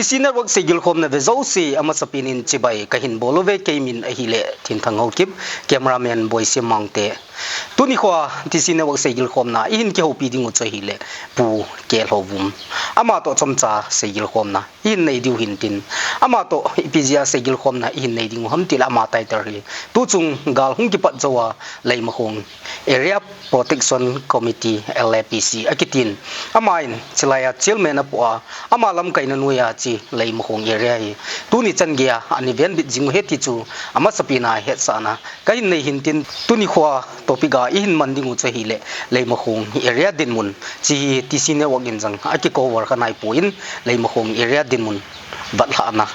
TC network segil khom na vezo si ama sapinin chibai kahin bolove kemin ahile thin thangau kip cameraman boyse mangte tuni khwa TC network segil khom na in ke hopi dingu chahile pu ke hlovum ama to chomcha segil khom na in nei diu hin tin ama to ipizia segil khom na in nei dingu hamtil ama tai tar hi tu chung gal hung ki pat zawa leima khong area protection committee LAPC akitin amain chilaya chairman apwa ama lam kaina nuya chi leima khong area hi tuni changia ani ven bit jingu heti chu ama sapina het sana kain nei hintin tuni khwa topiga in mandingu chahile leima khong area dinmun chi TC network in jang aki cover kanai poin leima khong area dinmun bathana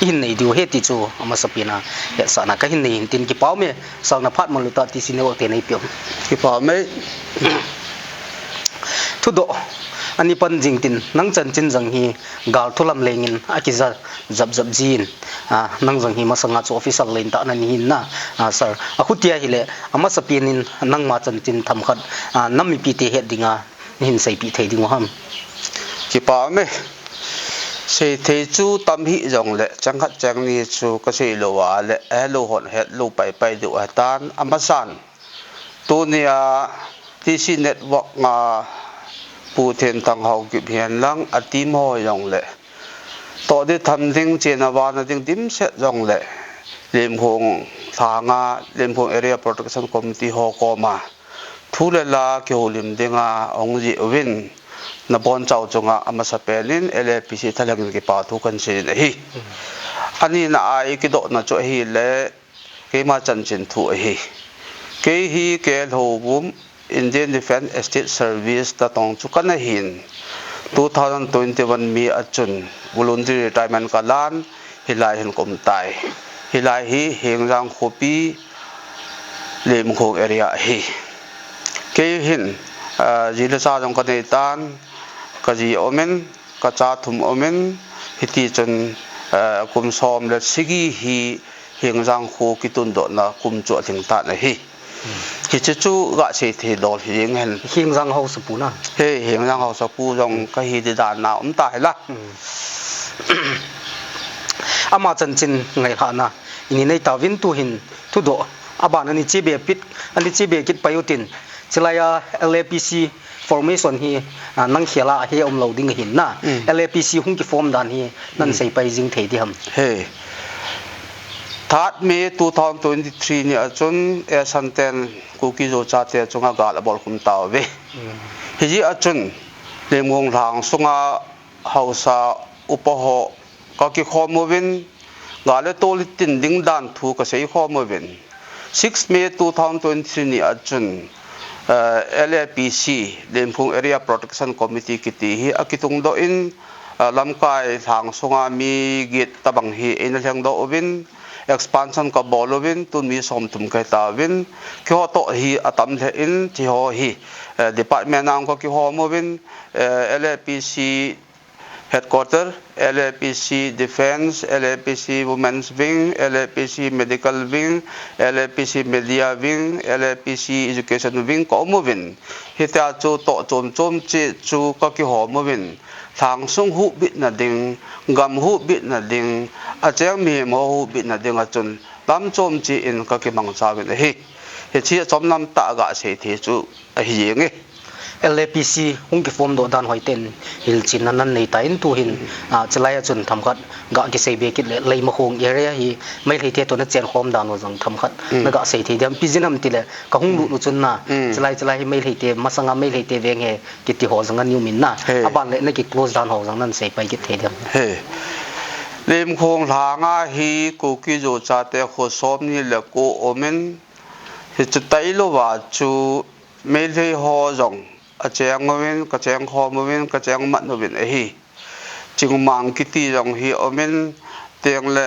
in nei diu heti chu ama sapina het sana kain nei hintin ki pawme sangna phat maluta TC network te nei piom ki pawme thudo ani pan jingtin nang chan chin jang hi gal thulam lengin akiza zap zap jin nang jang hi masanga chu official len ta nani hin na sir akhutia hile ama sapinin nang ma chan chin tham khat nami pi te het dinga hin sei pi thei ding ham ki pawme sei thei chu tam hi jong le chang khat chang ni chu ka sei lo wa le elo hon het lo pai pai du atan ama san tu nia TC network nga pu then tang hau ki hian lang atim ho yong le to de tham ding chena wa na ding dim set jong le lem khong thanga lem khong area protection committee ho ko ma thu le la ki holim dinga ong ji win na bon chau chunga ama sapelin LAPC thalang ki pa thu kan se hi ani na ai ki do na cho hi le ke ma chan chin thu hi ke hi ke hobum Indian Defence Estate Service ta tong chu kana hin 2021 mi achun voluntary retirement kalan hilai hin kom tai hilai hi hengrang khopi lem khong area hi ke hin jila sa jong kanei tan kaji omen ka cha thum omen hiti chun kum som le sigi hi hengrang kho kitun do na kum chu thing ta na hi ki chu ga se the dol hi nghen hing jang ho su puna he hing jang ho sa pu jong ka hi de da na tai la ama chan chin ngai hana ini nei tawin tu hin thu do aban ani chibe pit ani chibe kit payutin chilaya LAPC formation hi nang khela he om loading hin na LAPC hung ki form dan hi nan sei pai jing thei di ham he Third May 2023 ni achun santen kuki zo chate chunga gal bol kum tawe hiji achun lemong rang sunga hausa upaho ka ki khomovin gale tol tin ding dan thu ka sei khomovin 6 May 2023 ni achun LAPC lemphung area protection committee kiti hi akitung do in lamkai thang sunga mi git tabang hi enal do ovin expansion ka bolovin tun mi som tum kai ta win kyo to hi atam the in thi ho hi department nang ko ki ho movin LAPC headquarter LAPC defense LAPC women's wing LAPC medical wing LAPC media wing LAPC education wing ko movin hita chu to chom chi chu ka ki ho movin thang sung hu bit na ding gam hu bit na ding a chang mi mo hu bit na ding a chun lam chom chi in ka ki mang cha win hi he chi chom nam ta ga se the chu a hi nge LAPC hung ki form do dan hoiten hil chin nan nei ta in tu hin chalaya chun tham khat ga ki sei be kit lei ma khong area hi mai thei the to na chen khom dan jang tham khat na ga sei thei dam pizinam tile ka hung lu chun na chalai mai thei te masanga mai thei te veng he kiti ho jang new min na aban le na ki close down ho jang nan sei pai kit thei dam he lem khong langa hi ku ki zo cha te kho som ni le ko omen he chu tai lo wa chu mai thei ho jong a chang movin ka chang kho movin ka chang mat movin hi chung mang kiti jong hi omen teng le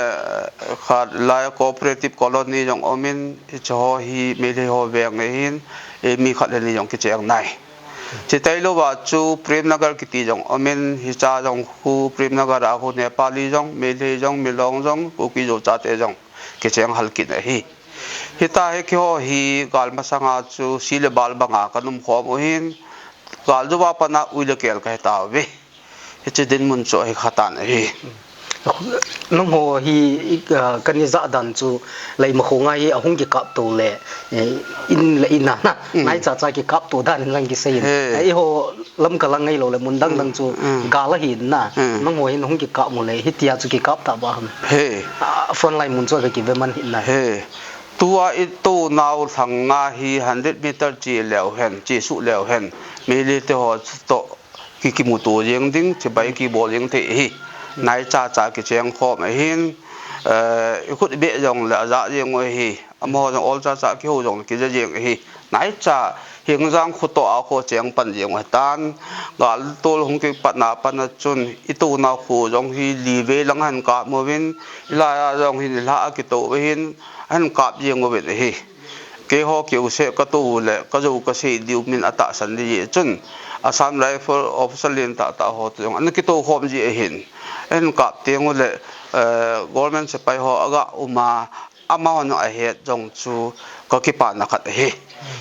khat la cooperative colony jong omen cho hi me le ho veng hin mi khat le jong ki chang nai chi tai lo wa chu Premnagar kiti jong omen hi cha jong hu Premnagar a hu Nepali jong me le jong milong jong ku ki jo cha te jong ki chang hal ki hi hita he kyo hi gal masanga chu sile bal banga kanum khom hin gal juwa pana uile kel kai ta we he din mun cho he khatan hi น้องโหฮีกันยาดันจูเลยมาคงไงเอาหงกิกับตัวเลยอินเลยอินนะนายจะกิกับตัวด้านลังกิเซียนไอ้โหลำกำลังไงเราเลยมุนดังจูกาละหินนะน้องโหหินหงกิกับหมดเลยฮิตยาจูกิกับตาบ้ามฟอนไลน์มุนช่วยกิเวมันหินนะตัวอีตัวนาวทางงาฮี100 เมตรจีเหลวเห็นจีสุเหลวเห็นมีลิเตหอโตกิมุตัวยังดิ้งจะไปกีบอลยังเตะนายจ่ากิเชียงขอบหินคุดเบยองละจ่ายังไงฮีอมอจงอลจ่ากิหูจงกิจะยังฮีนายจ่าเฮียงจังขุดตัวอาโคเชียงปันยังไงตันกาลตัวหงกิปัตนาปันจุนอีตัวนาวคูจงฮีลีเวลังหันกาบมวินลายจงฮีละกิโตวินหันกาบยังมวินฮีเกี่ยวกับเสกตัวเละก็จะก็เสียดิวมินอัตสันดีจุนอาสามไรฟ์ออฟฟิศเรียนตาหอตัวอันนี้กิโตขอมจีเห็นเอ็นกับเตียงเลยgovernment จะไปหอก็อุมาอามาหน่อยเหตุจงจูก็คิดปานักเหตุ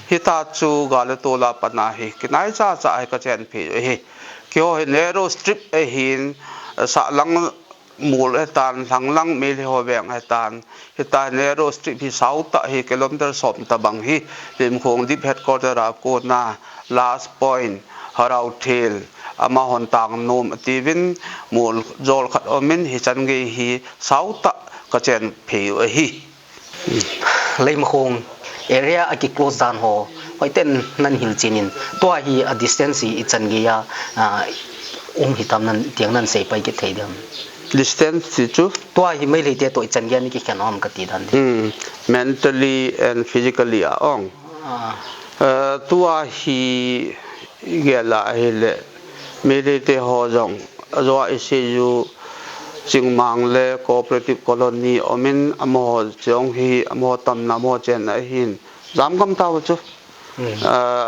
ฮิตาจูกาลตัวลาปนาเหตุกินายจ้าไอ้ก็เจนพีเหตุเกี่ยวกับเนโรสตริปเห็นสักลังมูลเหตุสังลังมีเหตุแบ่งเหตุตาเนโรสตริปที่เสาตะเหตุกิโลเมตรสองตะบังเหตุเรื่องของดิบเฮดก็จะรับโกนา last point ฮาราอุเทลอามาหอนต่างนมตีวินมูลโจลขัดอมินฮิจันเกฮีเสาตะกระเจนผิวฮีเลยมาคงเอเรียอากิโคลซานโฮไว้เต้นนั่นหิลจินินตัวฮีa distance อีจันเกียหิตามนั้นเตียงนั้นเสไปกิเทเดียม distance สิจูตัวฮีไม่เลยเตียตัวจันเกียนี่กิแค่น้อมกติดันmentally and physically อ่องตัวฮีเกล่าเฮเลมีเรื่องหอจงรัวอิสยูจิงมังเล cooperative colony อมินอมอจงฮีอมอตัมนามอเจนหินจำคำตาวจู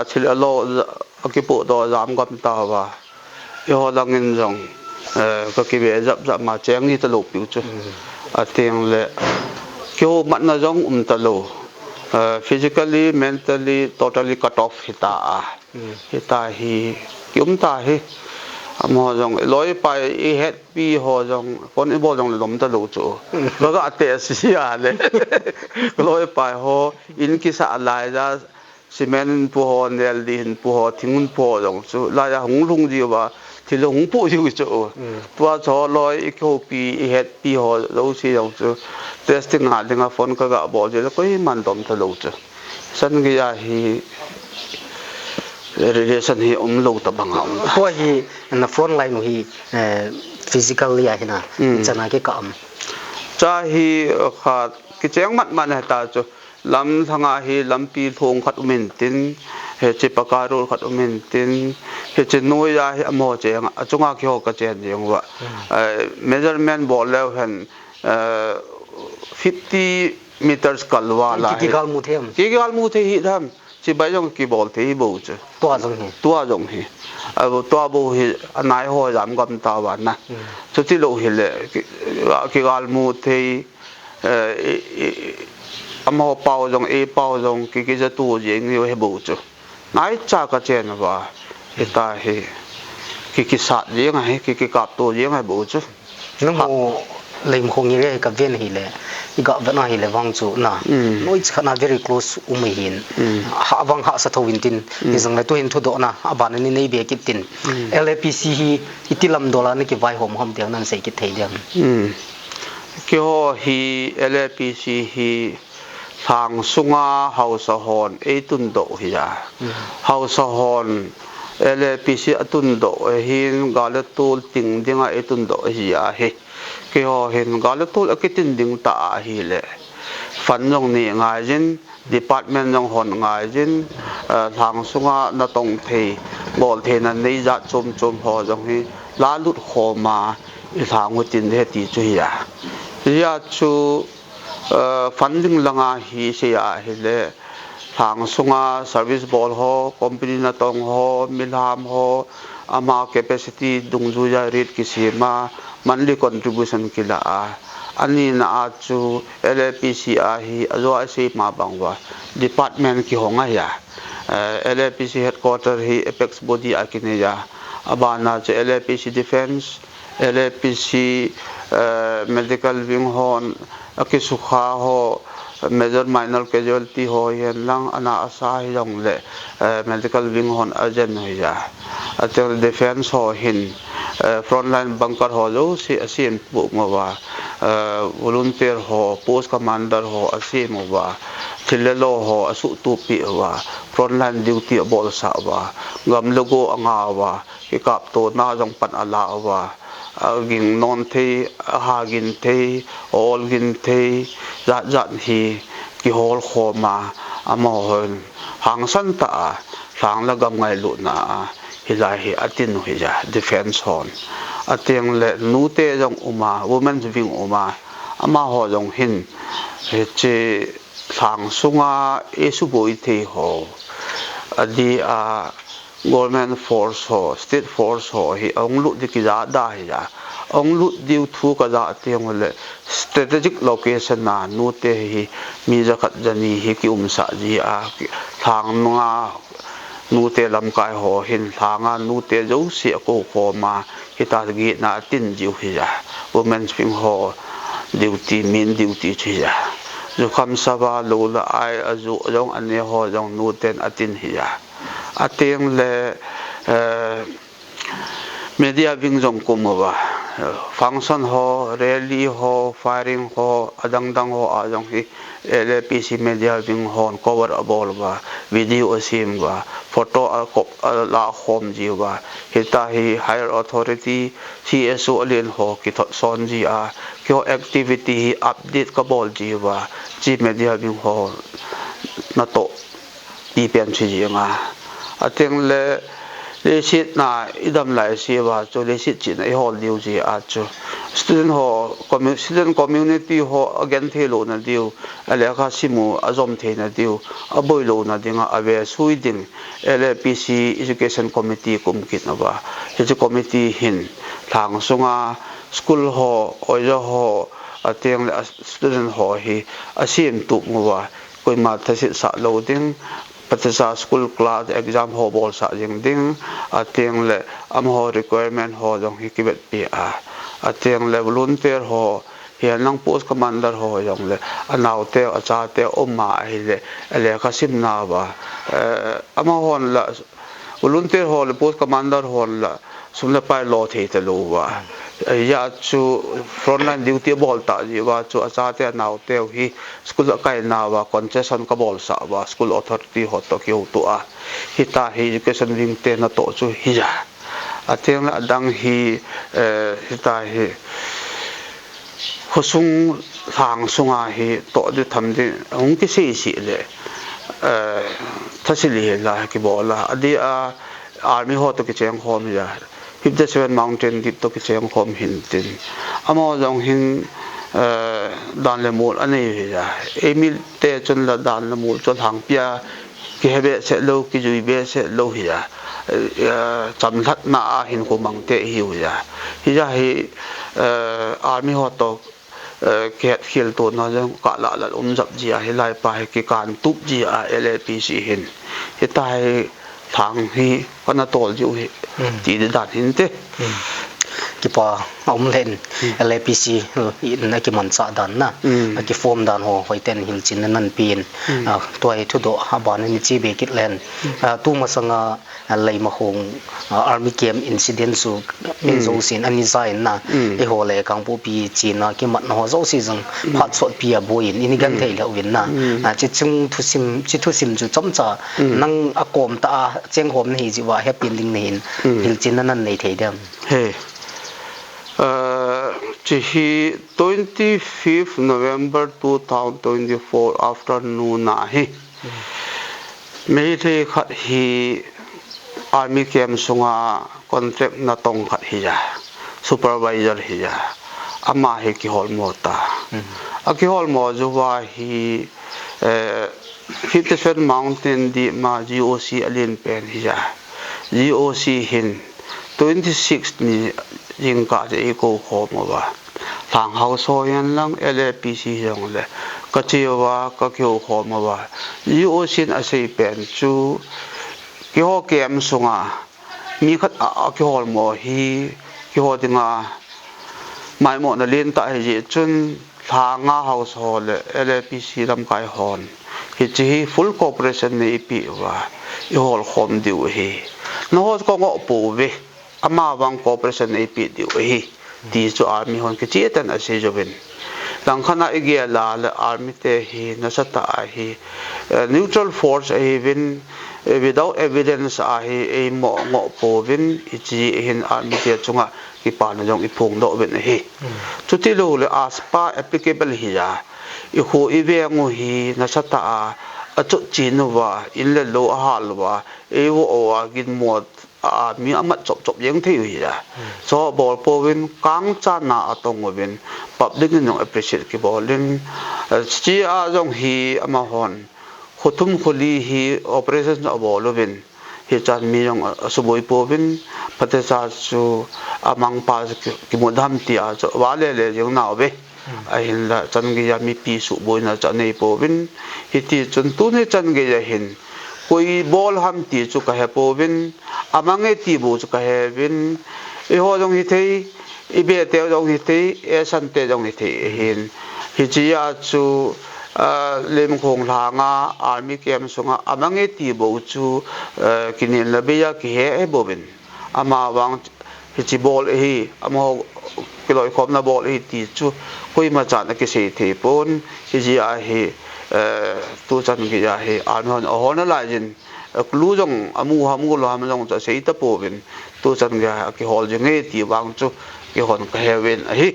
ชิลโลกิปุโตจำคำตาวะยอดังเงินจงก็คิดว่าจับมาเจงนี่ตลกอยู่จูเตียงเลเกี่ยวมันน่าจงตลกphysically mentally totally cut off hita hi kium ta hi mo jong loi pai I het pi ho jong kon I bo jong lom ta lo chu lo ga te si ya le loi pai ho in ki sa lai da cement pu ho nel din pu ho thingun pu jong chu la ya hung lung ji ba thì là hung pu ju chu tua cho loi I ko pi I het pi ho lo si jong chu testing ha dinga phone ka ga bo je ko I man dom ta lo chu san gi ya hi relation hi lo ta bang ha ko hi na phone line hi physically ya hina chana ke kam cha hi kha ki cheng mat man ha ta chu lam thanga hi lam pi thong khat umin tin he che pakaro khat umin tin he che noya hi amo che achunga ki ho ka chen jeng wa measurement ball lew han 50 meters kalwa la ki gal mu the hi dham chi bai jong ki ball the hi bo che tua jong hi tua bo hi anai ho jam gam ta wa na chu ti lo hi le ki gal mu the amo pao jong pao jong ki ja tu jeng ni he bo chu nai cha ka chen wa hita he ki sa jeng he ki kap tu jeng he bo chu nang ho leim khong ni re ka ven hi le I ga vana hi le wang chu na noi chana very close hin ha wang ha sa thowin tin izang le to hin thu do na aban ni nei be ki tin LAPC hi itilam dola ni ki vai hom tiang nan sei ki thei diam ki ho hi LAPC hi thang sunga hausa hon tun do hi ya hausa hon LAPC atun do hin galatul ting dinga tun do hi ya he ki ho hin galatul akitin ding ta hi le fan jong ni ngai jin department jong hon ngai jin thang sunga na tong thei bol the na nei ja chom ho jong hi la lut khoma I thang utin he ti chu ya chu funding langa hi se ya hi le thang sunga service ball ho company na tong ho milham ho ama capacity dungju ya rate ki sema monthly contribution kila ani na chu LAPC hi azo ase ma bangwa department ki honga ya LAPC headquarter hi apex body akine ya abana che LAPC defense LAPC medical wing hon akisukha ho major minor casualty ho yen lang ana asa hi jong le medical wing hon urgent ho ya atel defense ho hin frontline bunker ho lo si asim bu mo wa volunteer ho post commander ho asim mo wa thilelo ho asu tu pi wa frontline duty bol sa wa gam logo anga wa ki kap to na jong pan ala wa gin non the ha gin the all gin the zat zat hi ki hol khoma amo hon hang san ta sang la gam ngai lu na hilai hi atin hi ja defense hon ateng le nu te jong uma women's wing uma ama ho jong hin he che sang sunga esu boi the ho adi a government force ho state force ho hi ong lu di ki da da hi ja ong lu diu thu ka da tiang le strategic location na nu te hi mi ja khat jani hi ki sa ji a thang nga nu te lam kai ho hin thanga nu te jo si ko ko ma hi ta gi na tin ji hi ja women's wing ho duty min duty chi ja ju kham sa ba lo la ai azu jong ane ho jong nu ten atin hi ja ateng le media wing jong kumawa function ho rally ho firing ho adang dang ho ajong hi LPC media wing hon cover abol ba video asim ba photo la hom ji ba hita hi higher authority CSO alin ho ki thot son ji a kyo activity hi update ka bol ji ba ji media wing ho na to pi pen chi ji nga ateng le le sit na idam lai si wa cho le sit chin ai hol diu ji a chu student ho student community ho again the lo na diu ale kha simu azom the na diu aboi lo na dinga ave suiding LPC education committee kum kit na ba he committee hin thang sunga school ho oijo ho ateng student ho hi asim tu mu wa koi ma thasit sa lo ding patasa school class exam ho bol sa jing ding ateng le am ho requirement ho jong hi kibet pi a ateng le volunteer ho hian lang post commander ho jong le anaw te acha te oma hi le ele khasim na ba ama hon la volunteer ho le post commander hon la sumla pai lo the te lo wa ya chu frontline duty bol ta ji wa chu acha te naw te hi school kai na wa concession ka bol sa wa school authority ho to ki tu a hita hi education wing te na to chu hi ja ateng la dang hi hita hi hosung hang sunga hi to de tham de ong ki si le thasili la ki bola adi a army ho to ki cheng hom ja 57 mountain dip to ki cheng khom hin tin amo jong hin dan le mol ani ya emil te chun la dan le mol chon hang pia ki hebe se lo ki jui be se lo ya cham that na hin ko mang te hi ya hi army ho to ke khil to na jong ka la la jap ji a hi lai pa ki kan tup ji a LPC hin hi tai thang hi kana tol ju hi ti de dan hin te ki pa om len LPC in na ki man cha dan na ki form dan ho hoiten hil chin nan pin toy thu do ha ban ni chi be kit len tu ma sanga lei ma hong army camp incident su min zo sin ani zain na e ho le kang pu pi chi na ki mat no zo si jang phat sot pi a boin ini gan thei la win na chi chung thu sim chu chom cha nang a kom ta cheng hom ni ji wa happy ding nei hil chin nan nei thei dem he Chihi 25th November 2024 afternoon na hi me the khat hi army camp sunga contract na tong khat hi ja supervisor hi ja ama hi ki hol mo ta a ki hol mo juwa hi 57 mountain di ma GOC alin pen hi ja GOC hin 26 ni jing ka je ko ho mo ba thang hau so yan lang LPC jong le ka chiwa ka kyo ho mo ba yu sin a sei pen chu ki ho kem sunga mi khat a ki hol mo hi ki ho dinga mai mo na len ta hi chun thanga household LPC ram kai hon hi chi full cooperation nei pi wa I hol khom diu hi no ho ko ngo pu ve ama wang cooperation nei pi diu hi ti chu army hon ke chi tan a se jobin lang khana igia la army te hi na sa ta hi neutral force hi win without evidence a hi e mo ngo po win chi hin army te chunga ki pa na jong I phung do ben hi chuti lo le aspa applicable hi ya I khu I ve ngu hi na sa ta a chu chi nu wa in le lo a hal wa e wo o gin mo a mi amat chop chop yeng thei hi ya so bol po win kang cha na atong win public no appreciate ki bolin chi a jong hi ama hon khutum khuli hi operation na bol win hi chan mi jong suboi po win patesa chu amang pa ki modham ti a cho wale le jong na be a hin la chan gi ya mi pi su boi na cha nei po win hi ti chun tu ne chan gi ya hin koi bol ham ti chu ka he po win amange ti bu chu ka he win I ho jong hi thei I be te jong hi thei e san te jong hi thei hin hi chi ya chu lem khong la nga army kem sunga amange ti bo chu kinin la be ya ki he e bo win ama wang hi chi bol hi amo kiloi khom na bol hi ti chu koi ma cha na ki se thei pon hi ji a hi tu chan gi ya he army hon na la jin lu jong amu hamu lo ham jong cha sei ta po win tu chan ga ki hol je nge ti wang chu ki hon ka he wen hi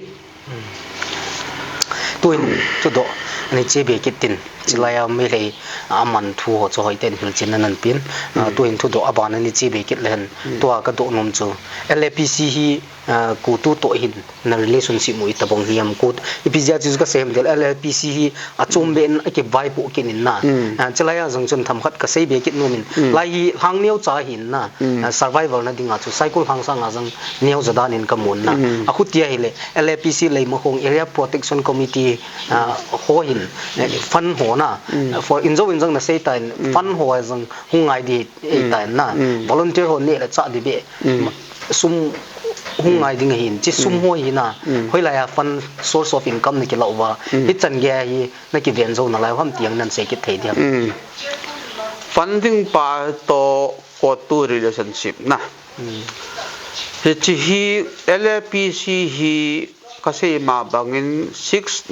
tuin chu do ani che be kitin chilaya me le aman thu ho cho hoiten hil chin nan pin tuin thu do aban ani che be kit len to ka do nom chu LAPC hi ku tu to hin na relationship mu itabong hiam kut ipizia chu ka sem del LAPC hi achum ben ake vai pu kin na chilaya jong chun tham khat ka sei be kit nomin lai hi hang neu cha hin na survival na dinga chu cycle hang sang ajang neu jada nin ka mun na akhutia hile LAPC lei mo khong area protection committee ho hin fan ho na for injo na sei tan fan ho ajang hungai di tan na volunteer ho ne la cha di be sum hungai ding hin chi sum ho hi na hoila ya fan source of income ni ki lawa hi chan ge hi na ki ven zo na lai ham tiang nan se ki thei dia funding pa to ko tu relationship na hi chi hi LAPC hi ka sei ma bangin 6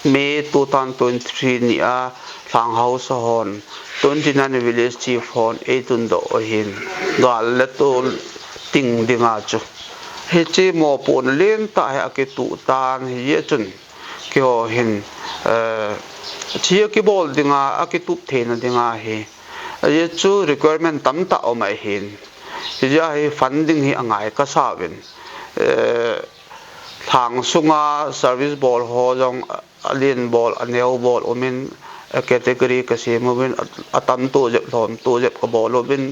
May 2023 ni a thang house hon 29 village chief hon 8 do hin gal le to ting dinga chu he chi mo pon len ta ha ke tu tan hi ye chun ke ho hin chi ke bol dinga a ke tu the na dinga he ye chu requirement tam ta o mai hin ya hi funding hi angai ka sa win thang sunga service ball ho jong alien ball aneu ball omin category ka se movin atam to je thom to je ka ball obin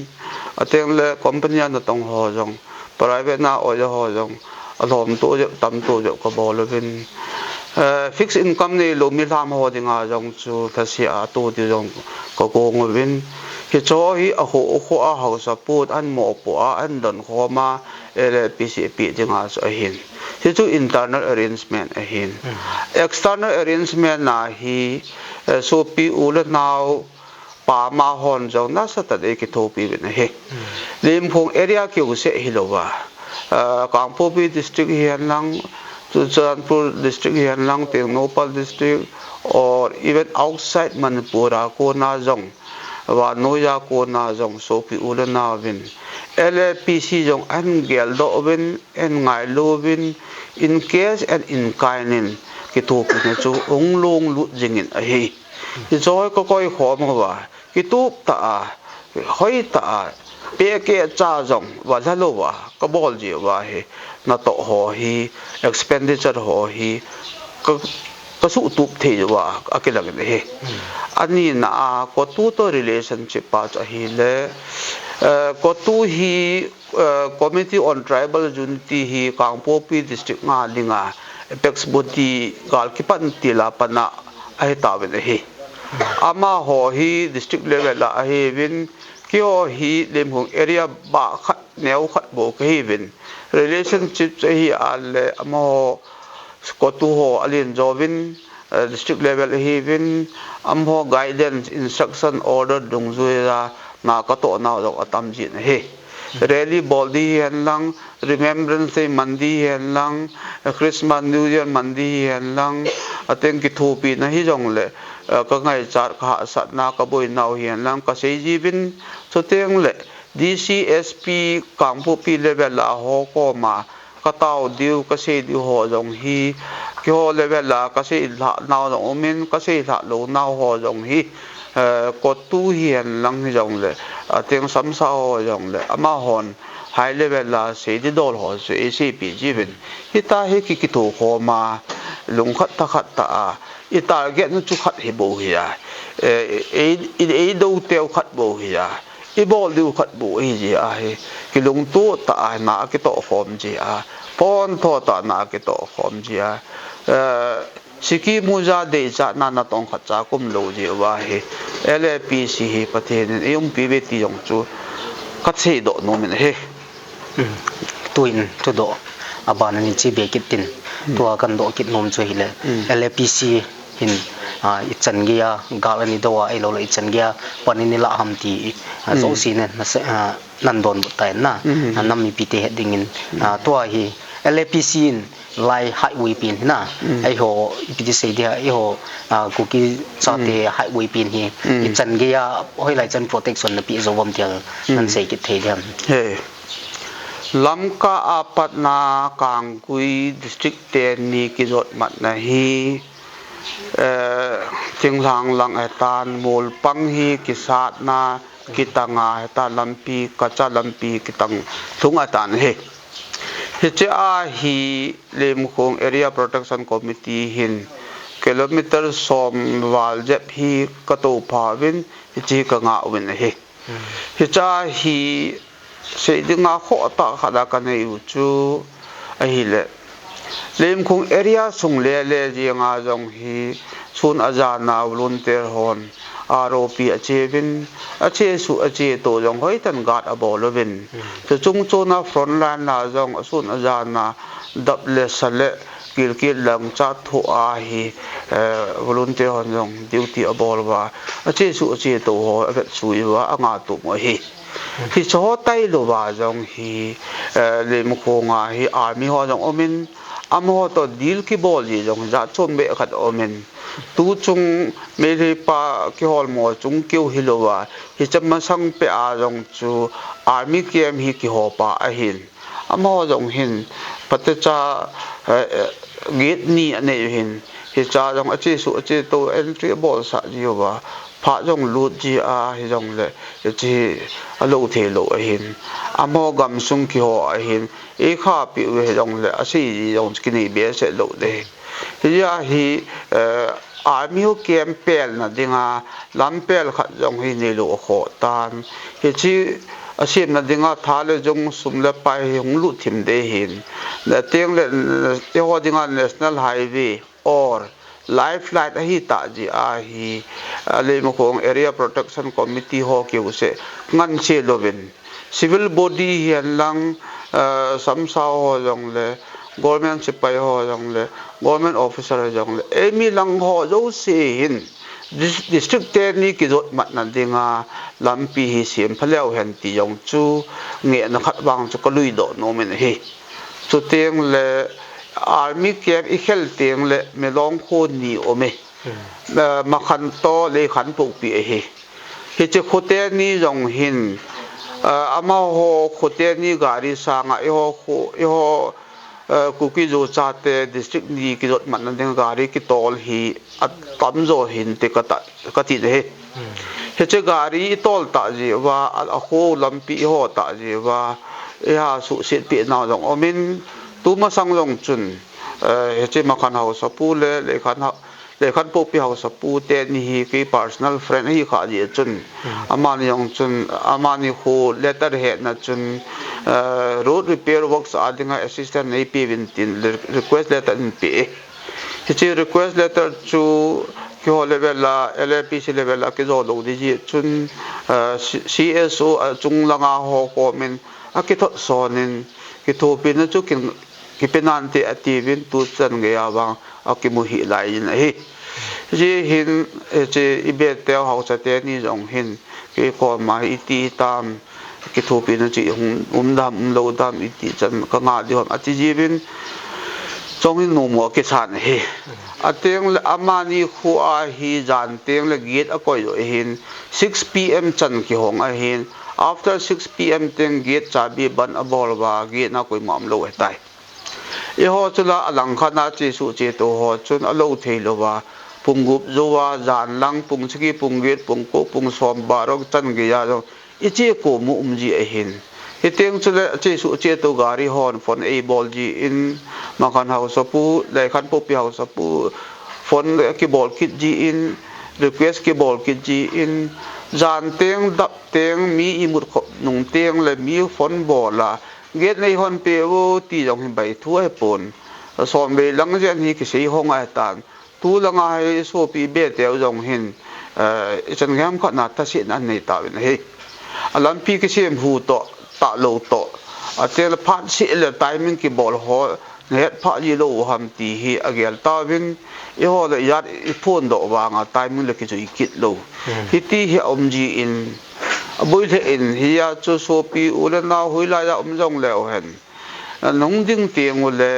ateng le company na tong ho jong private na o je ho jong athom to je tam to je ka ball obin fixed income ne lo mi lam ho dinga jong chu thasia to ti jong ko ko ngobin ki cho hi a ho a house support an mo po a an don khoma LPCP dinga so hin hi chu internal arrangement a hin external arrangement na hi so pi ul now pa ma hon jong na sa ta de ki thopi ben he lim khong area ki u se hilowa kangpo pi district hian lang Chuchanpur district hian lang Tengnopal district or even outside Manipur ko na jong wa noya ko na jong so pi ul na win LAPC jong an gel do win en ngai lo win in case and in kind ki thopi na chu ong long lu jingin a he ki joy ko koi khom wa ki tup ta hoi ta pe ke cha jong wa thalo wa ka bol ji wa he na to ho hi expenditure ho hi ka su tup the wa akela ge he ani na ko tu to relationship pa cha hi le ko tu hi committee on tribal unity hi Kangpo Pi district nga linga apex body gal ki pan tila pana ai ta ben he ama ho hi district level la he win kyo hi lem hong area ba khat neu khat bo ke hi win relationship che hi al amo ko tu ho alin jovin district level hi vin ho guidance instruction order dung zuira na ka to na ro atam jin he rally boldi hen lang remembrance day mandi hen lang Christmas New Year mandi hen lang ateng ki thupi na hi jong le ka ngai char kha sat na ka boi nau hian lang ka sei jibin choteng le DCSP kangpu pi level la ho ko ma ka tau diu ka sei diu ho jong hi ki ho level la ka sei la nau jong min ka sei la lo nau ho jong hi ko tu hian lang hi jong le ateng sam sa ho jong le ama hon high level la sei di dol ho se ACP jibin hita he ki thu ho ma lung khat ta a i target nu chu khat hi bo hi ya e do teo khat bo hi ya i bol du khat bo hi ji a he ki lung tu ta na ki to khom ji a pon tho ta na ki to khom ji a siki muja de cha na tong khat cha kum lo ji wa he LAPC hi pathen eum PBT jong chu khat sei do no min he tuin tu do aban ni chi be kitin tua kan do kit nom chu hile LAPC hin ichan gia galani dawa ai lo ichan gia panini la hamti zo sine nan don butai na nam pi te dingin tua hi LAPC in lai highway pin na ai ho pi se dia ai ho kuki chate highway pin hi ichan gia hoi lai chan protection na pi zo bom tel nan sei kit the diam he lamka apat na kangkui district ten ni ki jot mat na hi tinglang lang etan mol pang hi ki sat na kitanga eta lampi kacha lampi kitang thung atan he hiche a hi lem khong area protection committee hin kilometer som wal jep hi kato phawin hichi ka nga win he hicha hi sei dinga kho ta khada ka nei chu a hi le lem khong area sung le jinga jong hi sun ajana volunteer hon ROP achevin ache su ache to jong hoi tan gat abolovin to chung chona front line na jong sun ajana dable sale kil lang cha thu a hi volunteer hon jong duty abolwa ache su ache to ho agat suiwa anga tu mo hi hi cho tai lo wa jong hi lem khonga hi army ho jong omin amho to deal ki bol ji jong ja chom be khat omin tu chung me pa ki hol mo chung keu hilowa hi chama sang pe a jong chu army kem hi ki ho pa a hin amho jong hin patacha gate ni ane hin hi cha jong ache su ache to entry ball sa jiwa pha jong lut ji a hi jong le chi alo the lo a hin amo gam sung ki ho a hin e kha pi we jong le asi jong skini be se lo de ya hi army campaign na dinga lampel khat jong hi ni lo kho tan hi chi asim na dinga thale jong sumle pai hong lu thim de hin na teng le te ho dinga national highway or lifeline hi ta ji a hi le mo khong area protection committee ho ke use ngan che lovin civil body hian lang samsa ho jong le government sipai ho jong le government officer ho jong le emi lang ho zo se hin district ten ni ki jot mat na dinga lampi hi sim phaleu hen ti jong chu nge na khat wang chu ko lui do no men hi chu teng le army camp i khel teng le melong kho ni ome ma khan to le khan pu pi hi hi che khote ni jong hin ama ho khote ni gari sanga i ho kuki jo chate district ni ki jot man ding gari ki tol hi tam zo hin te ka ti de he che gari tol ta ji wa a ho lampi ho ta ji wa ya su sit pi na jong omin tu ma sang long chun he che ma khan ho sapu le khan po pi ho sapu te ni hi ki personal friend hi kha ji chun amani yong chun amani ho letter he na chun road repair works adinga assistant nei pi tin request letter in pi he request letter chu ki ho level la LAPC level la ki zo lo di ji chun CSO chung langa ho ko min a ki tho sonin ki to pi na chu kin ki penante ativin tu chan ge awang akimu hi lai in hi ji hin che ibet tel hau cha te ni jong hin ki ko ma iti tam ki thupi na chi dam lo dam iti chan ka nga di hom ati jibin chong in no mo ke chan hi ateng amani khu a hi jan teng le gate a koi lo hin 6 pm chan ki hong a hin after 6 pm teng gate chabi ban a bol wa gate na koi mam lo tai e ho chula alang khana chi su che to ho chun a lo thei lo wa pungup zowa jan lang pung chiki pung gate pung ko pung som barok chan ge ya lo ichi ko mu umji a hin hiteng chule che su che to gari hon phone a bol ji in makan house pu le khan pu pi house pu phone ki bol kit ji in request ki bol kit ji in jan teng dap teng mi imut nung teng le mi phone bola get nei hon pe wo ti jong hin bai thu ai pon som be lang jen hi ki sei hong ai tan tu lang ai so pi be te jong hin chan ngam kha na ta si nan nei ta ben he alam pi ki sem hu to ta lo to atel phat si le timing ki bol ho net pha ji lo ham ti hi agel ta win e ho le yat i phone do wanga timing le ki chu ikit lo hi ti hi om ji in bui the in hi ya chu so pi u le na hui la ya jong le hen nong ding tieng le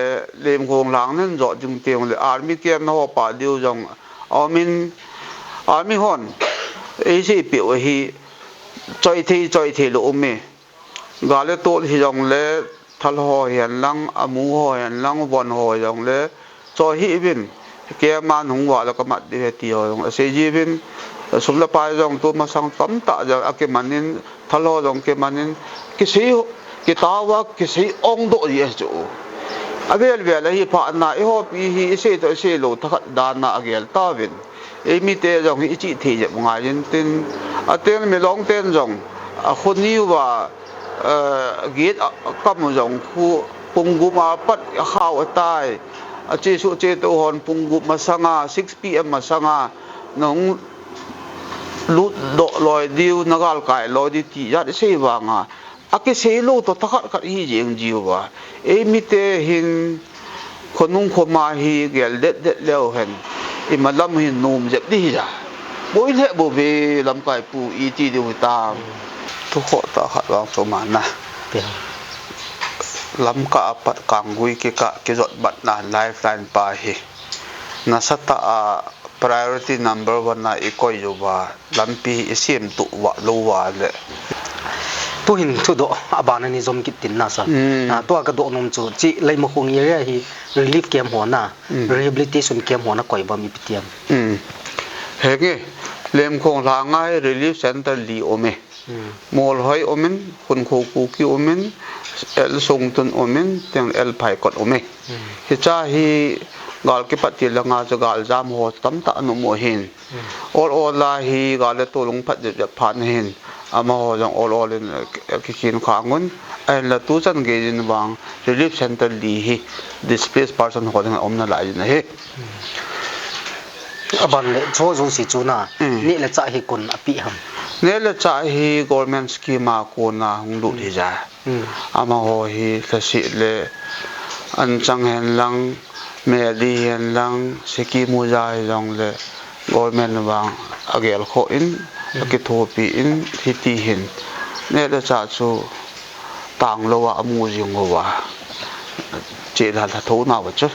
lem khong lang nen zo ding tieng le army kem na ho pa diu jong army hon e si pi o hi choi thi lo me gale to hi jong le thal ho hian lang amu ho hian lang bon ho jong le cho hi bin ke man hung wa la ka mat de ti ho jong se ji bin sum la pa jong tu ma sang tam ta ja ake manin thal ho jong ke manin ki si ki ta wa ki si ong do ye chu avel ve la hi pha na e ho pi hi se to se lo tha da na agel ta bin e mi te jong hi chi thi je nga yin tin aten mi long ten jong a khuni wa gate kam jong khu pungu ma pat khaw tai a chi su che to hon pungu ma sanga 6 pm ma sanga nong lut do loi diu nagal kai loi di ti ya se wanga ake se lo to takhat khat hi jeng jiwa e mi te hin khonung khoma hi gel det leo hen i malam hin num jep di ja boi le bo be lam kai pu i ti di ta tu kho ta khat wang so man na lam ka pat kang gui ke ka ke jot bat na lifeline pa hi na sata a priority number 1 na ikoi jo ba lampi isim tu wa lo wa le tu hin thu do abana ni zom kit tin na sa na to ka do nom chu chi lei mo khong area hi relief camp ho na rehabilitation camp ho na koi ba mi pitiam he ge lem khong la ngai relief center li ome mol hoi omen khun kho ku ki omen el song tun omen teng el phai kot ome hi cha hi gal ke pati langa cha gal jam ho tam ta nu mo hin all la hi gal to lung phat je phan hin ama ho jong all in ki kin khangun ai la tu chan ge jin wang relief center li hi displaced person ho dang om na lai na he aban le cho zo si chu na ni le cha hi kun api ham ne le cha hi government scheme ma ko na hung lu hi ja ama ho hi thasi le an chang hen lang me di hen lang seki mu ja jong le government wang agel kho in ki thopi in hiti hin ne le cha chu tang lo wa mu jing wa che la tho na wa chu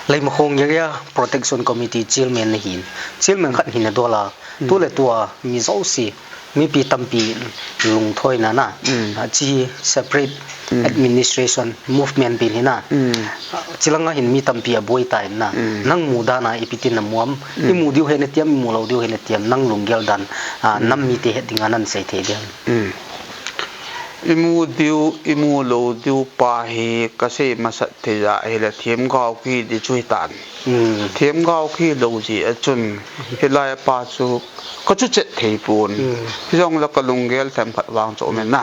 lei mo khong area protection committee chairman na hin chairman khat hin do la tu le tua mi zo si mi pi tampi lung thoi na na chi separate administration movement bin hina chilanga hin mi tampi a boy tai na nang mu da na ipitin na muam i mu diu he ne tiam mu lo diu he ne tiam nang lung gel dan nam mi te hedinga nan sei the dian imu lo diu pa hi ka se masat the ja he la thiam gao ki di chui tan thiam gao ki lo ji a chun he lai pa chu ko chu che thei pun jong la ka lung gel tham khat wang cho men na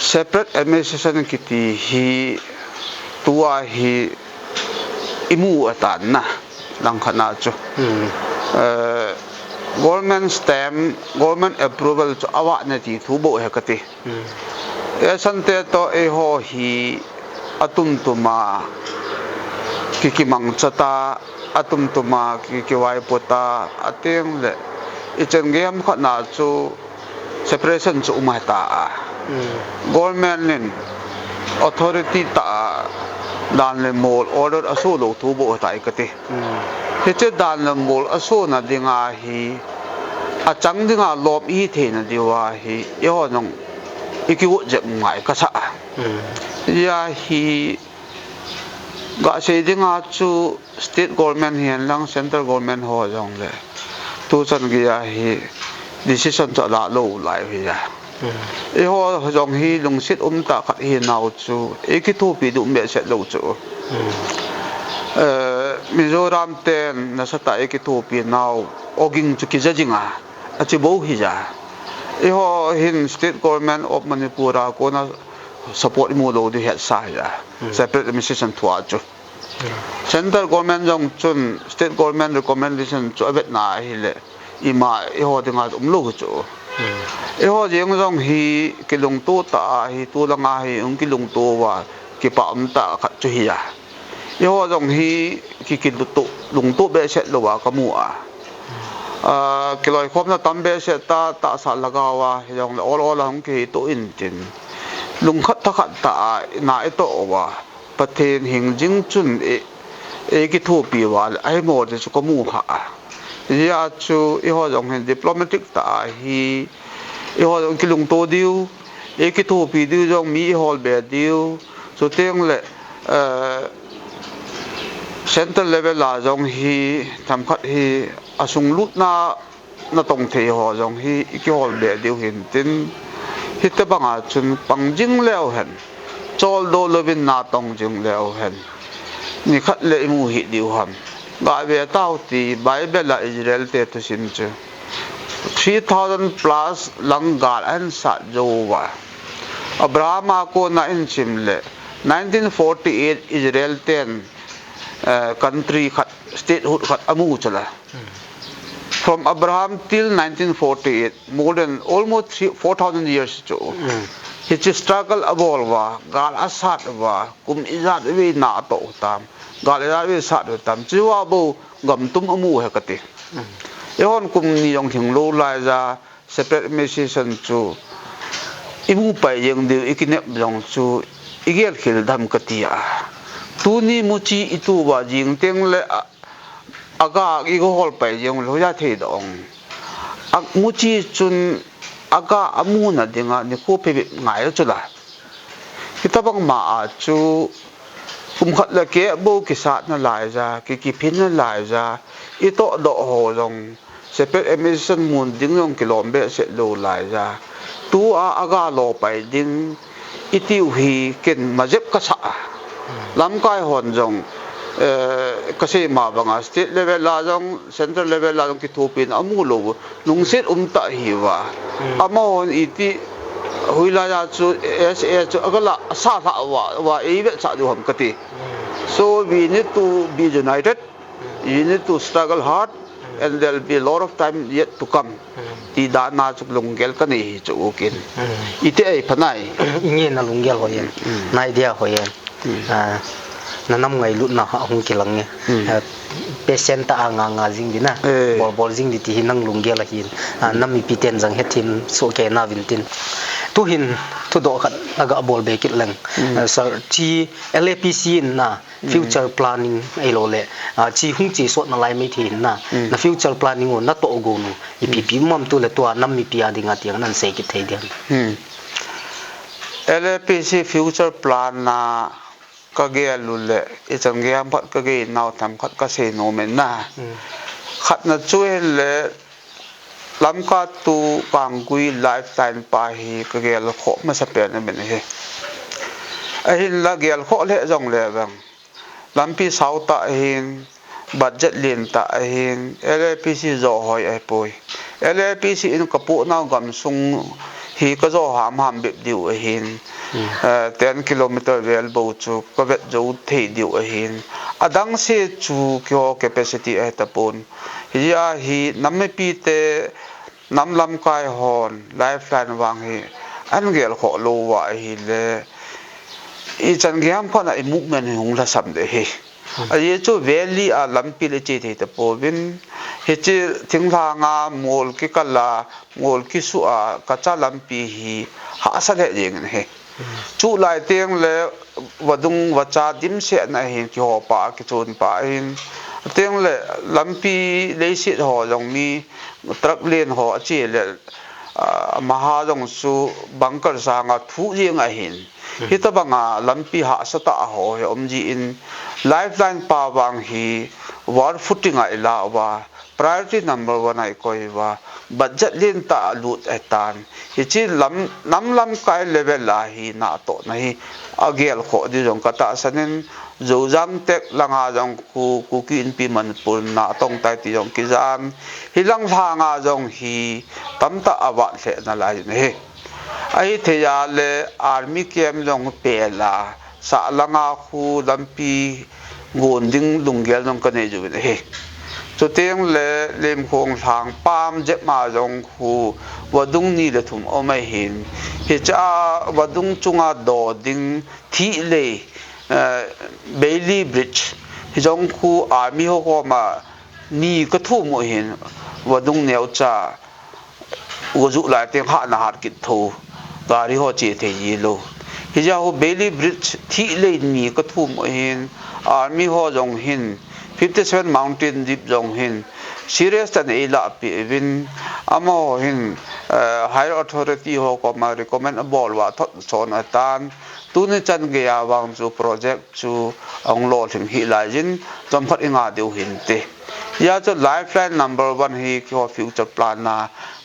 separate administration ki ti hi tua hi imu atan na lang khana chu government stamp government approval cho awa na ti thu bo he kati sante to e ho hi atum tuma kikimang chata atum tuma kikiwai pota ateng le ichen gem khat na chu separation chu umai ta government nin authority ta dan le mol order aso lo thu bo ta ikati he che dan le mol aso na dinga hi achang dinga lop i the na diwa hi yo nong ikiwo je ngai ka sa ya hi ga se dinga chu state government hian lang central government ho jong le tu chan gi ya hi decision cha la lo lai hi ya e ho jong hi lung sit ta khat hi naw chu eki thu pi du me set lo chu Mizoram ten na sa ta eki thu pi naw oging chu ki jajinga achi bo hi ja e ho hin state government of Manipura ko na support mo lo di het sa ya separate administration thua chu central government jong chun state government recommendation chu abet na hi le ima e ho dinga lo chu e ho jeng jong hi kilung to ta hi tu langa hi kilung to wa ki pa ta khat chu hi ya e ho jong hi ki lung to be set lo wa kamu kiloi khom na tambe se ta sa lagawa hi jong all hong ki to in tin lung khat ta khat ta na e to wa pathen hing jing chun e ki thu pi wa ai mo de chu kamu ha ya chu e ho jong hen diplomatic ta hi e ho jong kilung to diu e ki thu pi diu jong mi hol be diu so teng le central level la jong hi tham khat hi asung lut na tong the ho jong hi ki hol be diu hin tin hi te banga chun pangjing leo hen chol do lovin na tong jing leo hen ni khat le mu hi diu ham ga ve tau ti bible la Israel te to sin chu 3000 plus langal an sa jowa Abraham ko na in chimle 1948 Israel ten country khat statehood khat amu chala from Abraham till 1948 more than almost 4000 years chu his struggle evolve gal asat wa kum izat we na to tam gal izat we sat tam chiwa bo gam tum amu he kati ehon kum ni yong thing lo lai za separate mission chu imu pai yeng de ikinep jong chu igel khil dham katia tuni muchi itu wa jing teng le aga i go hol pai yeng lo ya the dong ak muchi chun aga amuna dinga ni ko pe ngai chu la kitabang ma chu kum khat la ke bo ki sa na lai za ki phin na lai za i to do ho jong separate emission mun ding yong kilombe se lo lai za tu aga lo pai ding itiu hi ken majep ka sa lam kai hon jong kase ma banga state level la jong central level la jong ki thupin amu lo lungset ta hi wa amon iti huila ya chu sa chu agala sa tha wa e sa du ham kati so we need to be united you need to struggle hard and there will be a lot of time yet to come ti da na chu lunggel ka ni chu kin ite ai phanai inge na lunggel ho yen na idea ho yen na nam ngai lut na hung kilang nge patient ta nga jing dina bol jing di ti hinang lunggel la hin nam mi piten jang hetin so ke na vintin tu hin tu do khat aga bol be kit lang sir chi LAPC na future planning ai lo le chi hung chi sot na lai mai thin na future planning on na to go nu ipp mam tu le to nam mi pia dinga tiang nan se ki thei dian LAPC future plan na kage lule ichang ge am phat kage naw tham khat ka se no men na khat na chue le lam ka tu pangui lifetime pa hi kage lo kho ma sa pe na men he a hin la gel kho le jong le bang lampi sau ta hin budget lin ta hin LAPC zo hoi ai poi LAPC in kapu na gam sung hi ka zo ham bip diu a hin 10 kilometer rail bo chu ka vet zo thei diu a hin adang se chu kyo capacity ai tapon ya hi namme pi te namlam kai hon lifeline wang hi an gel kho lo wa hi le I chan gyam phana I movement hung la sam de he a ye chu valley a lampi le che the po bin he che thing la nga mol ki kala mol ki su a ka cha lampi hi ha sa le jeng he chu lai teng le wadung wacha dim se na hin ki ho pa ki chun pa hin teng le lampi le si ho jong mi truck len ho che le maha jong su bunker sa nga thu jeng a hin hita banga lampi ha sata ho he omji in lifeline pa wang hi war footing a ila wa priority number 1 ai koi wa budget len ta lut etan hi chi lam kai level la hi na to na hi agel kho di jong kata sanin zo jam tek langa jong ku ki in pi man pul na tong tai ti jong ki jan hi lang nga jong hi tamta awa le na lai ne ai the ya le army camp jong pe la sa langa khu lampi ngon ding lunggel jong ka ne ju ne he cho teng le lem khong thang pam je ma jong khu wadung ni le thum o mai hin he cha wadung chunga do ding thi le Bailey Bridge hi jong khu army ho ko ma ni ka thu mo hin wadung neu cha wozu lai teng ha na har kit tho gari ho che the yi lo hi ja ho Bailey Bridge thi le ni ka thu mo hin army ho jong hin 57 mountain deep jong hin serious tan ela pi win amo hin higher authority ho ko ma recommend a bol wa thot chon atan tu ne chan ge ya wang chu project chu ong lo thing hi lai jin chom phat inga deu hin te ya chu lifeline number 1 hi ko future plan na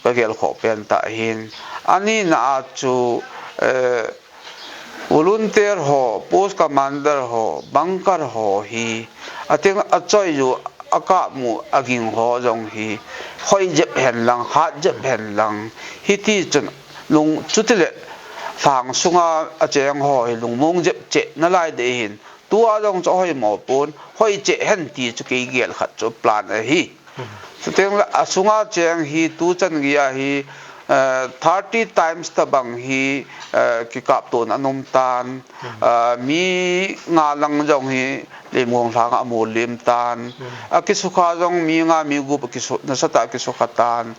ka gel kho pen ta hin ani na chu volunteer ho post commander ho bunker ho hi ateng achoi ju aka mu aging ho jong hi hoi jep hen lang hat jep hen lang hi ti chun lung chutile phang sunga acheng ho hi lung mong jep che na lai de hin tua jong cho hoi mo pon hoi che hen ti chu ke gel khat chu plan a hi chuteng la sunga cheng hi tu chan gia hi 30 times ta bang hi ki kap ton anom tan mi nga lang jong hi le mong thang a mo lim tan a ki sukha jong mi nga mi gu ki su na sata ki sukha tan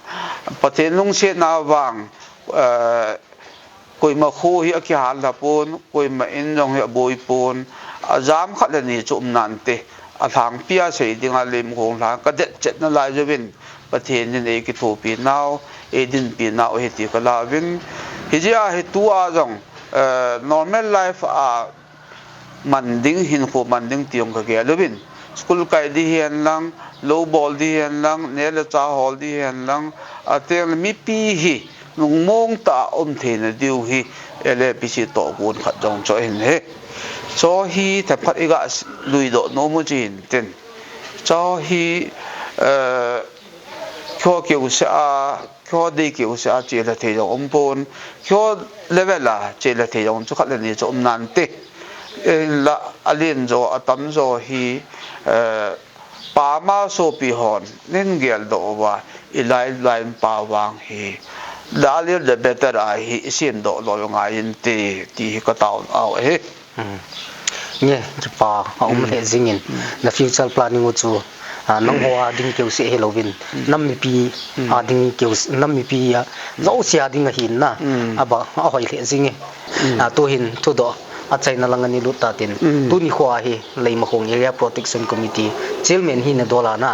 pathen lung se na wang koi ma kho hi a ki hal la pon koi ma in jong hi boi pon azam khat le ni chum nan te a thang pia sei dinga le mong thang ka det chet na lai jewin pathen ni ki thu pi naw edin pi naw he ti kala win hijia he tu a jong normal life a manding hin kho manding tiong ka ge lovin school kai di hian lang low ball di hian lang nele cha hol di hian lang atel mi pi hi lung mong ta the na diu hi ele pi si to gun khat jong cho hin he cho hi ta phat iga lui do no mo jin ten cho hi kho ke usa kho de ke usa che la the jong ompon kho level la che la the jong chu khat le ni chom nan te la alin zo atam zo hi pa ma so pi hon nen gel do wa ilai line pa wang hi la le the better a hi sin do lo nga in te ti ka taw aw he nye pa om le zingin the future planning chu nong hoa ding keu se helovin nam mi pi ding keu nam mi pi ya zo sia ding hin na aba a hoi le zinge to hin to do a chaina langani luta tin tu ni khwa hi leima khong area protection committee chairman hi na dola na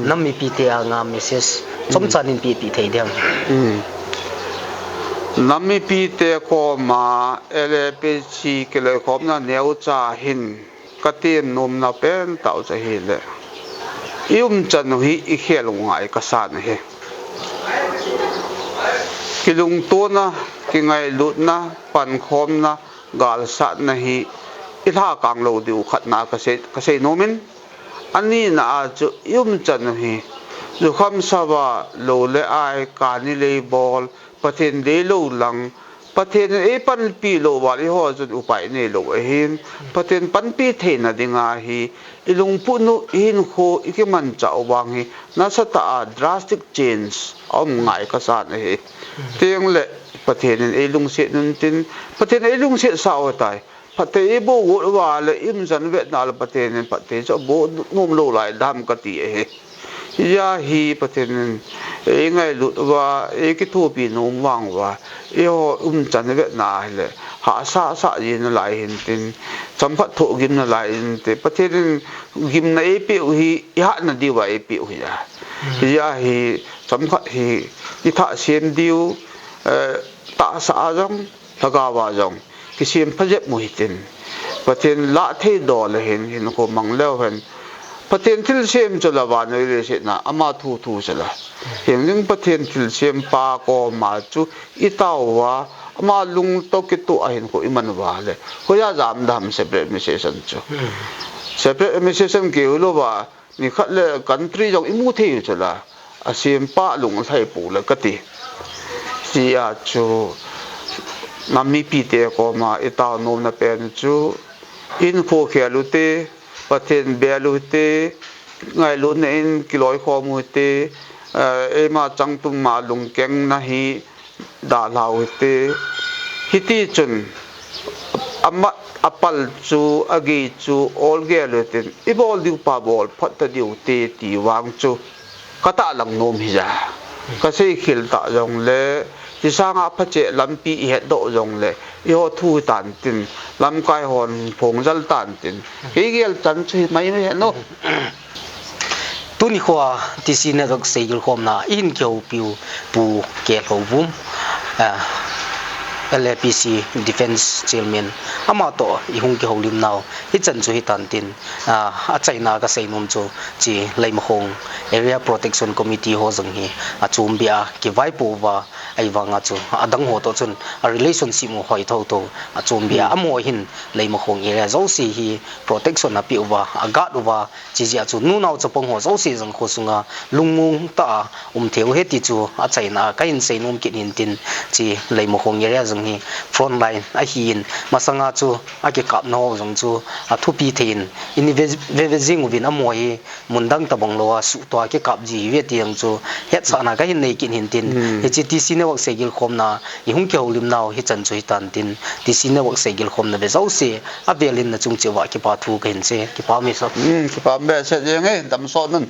nam mi pi te nga message chom chanin pi ti thei dem nami pi te ko ma LPC ke le khom na neu cha hin katin nom na pen tau cha hi le yum chan hi I khelung ai ka san he kilung to na ki ngai lut na pan khom na gal sa na hi itha kang lo diu khat na ka se nomin ani na a chu yum chan hi zu kham sawa lo le ai ka ni le bol pathen de lo lang pathen e pan pi lo wa li ho chu upai ne lo hin pathen pan pi the na dinga hi ilung pu nu hin kho ikiman chau wang hi na sata drastic change om ngai ka sa ne hi teng le ประเทศนั้นลุงเสียนั่นตินประเทศลุงเสียสาวตายประเทศโบกุว่าเลยอิมสันเวียดนามประเทศนั้นประเทศจะโบนุ่มโลหลายดำกติยาฮีประเทศนั้นไงลุว่ากิทูปีนุ่มวังว่าสันเวียดนามเลยหาซายินหลายเห็นตินสัมผัสถูกกินหลายเห็นติประเทศนั้นกินในปีฮียะนั่นดีว่าปีฮียาฮีสัมผัสฮีที่ท่าเสียมดิวตาสาจงตะกาวาจงกิเสียมพระเจ้ามุฮิตินประเทศละเทดอลเห็นkoมังเล่าเห็นประเทศที่เสียมจุลวานเลยเสนาอามาทูเสละเห็นยังประเทศที่เสียมปาโกมาจูอิตาวว่าอามาลุงโตกิตุเห็นkoอิมันว่าเลยkoยาจามดำ separate mission จู separate mission เกี่ยวกับว่านี่ขัดเลย country จงอิมูที่อยู่จุละเสียมปาลุงไทยปูเลยกติที่อาจูน้ำมีปีเตะก็มาอิตาโนนับเป็นจูอินโฟเขียลุเตประเทศเบลุเตไงลุนอินกิโลข้อมูเตมาจังตุมมาลุงเก่งนะฮีดาลาวเตฮิติจุนอัปลจูอเกจูออลเกลุเตอีบอลดิวปาบอลพัดดิวเตตีวางจูก็ตะหลังโนมฮิจาก็ใช้ขิลตะจงเล่ที่สร้างพระเจ้าลำปีเหตุโดจงเลยยอทูตันตินลำกายหอนผงจัลตันตินเกี่ยวจันทร์ไม่เห็นโนตุนิขวาที่สินะรักเสียงคมนะอินเกี่ยวปิวปูเกลหูบุ้มLAPC Defense Chairman amato ihung ki holim naw hichan chu hitan tin a chaina ka seinom chu chi leimhong Area Protection Committee ho jang hi a chumbia ki vaipu wa aiwanga chu adang ho to chun a relationship mo hoi tho to a chumbia amo hin leimhong area zo si hi protection a pi wa aga wa chi ji a chu nu naw chapong ho zo si jang kho sunga lungmung ta theu he ti chu a chaina ka in seinom ki nin tin chi leimhong area jang hi front line a hin masanga chu a ke kap no jong chu a thupi thein in vezing win amoi mundang tabang lo su to ke kap ji we tiang chu het sa na ka hin nei kin hin tin he chi ti sine wak segil khomna i hung ke holim naw hi chan chu tan tin ti sine wak segil khomna be zau se a velin na chung che wa ki pa thu ka hin se ki pa me sa ki pa me se je nge dam so nan